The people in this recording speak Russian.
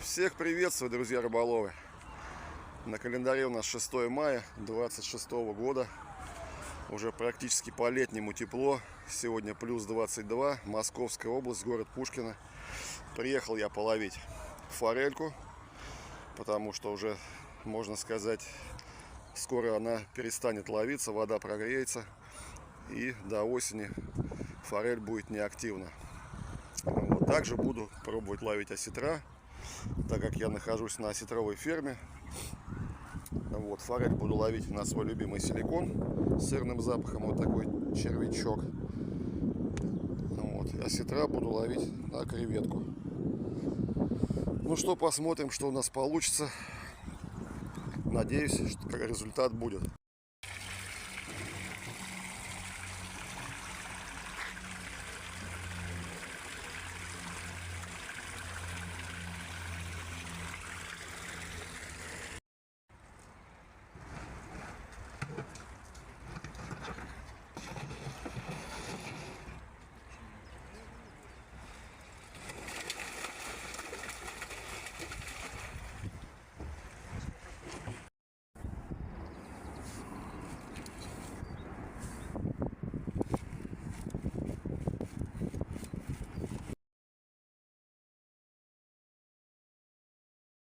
Всех приветствую, друзья рыболовы. На календаре у нас 6 мая 26 года. Уже практически по-летнему тепло. Сегодня плюс 22. Московская область, город Пушкино. Приехал я половить форельку, потому что уже, можно сказать, скоро она перестанет ловиться, вода прогреется. И до осени форель будет неактивна. Вот. Также буду пробовать ловить осетра, так как я нахожусь на осетровой ферме. Вот, форель буду ловить на свой любимый силикон с сырным запахом, вот такой червячок. Вот, осетра буду ловить на креветку. Ну что, посмотрим, что у нас получится. Надеюсь, что результат будет.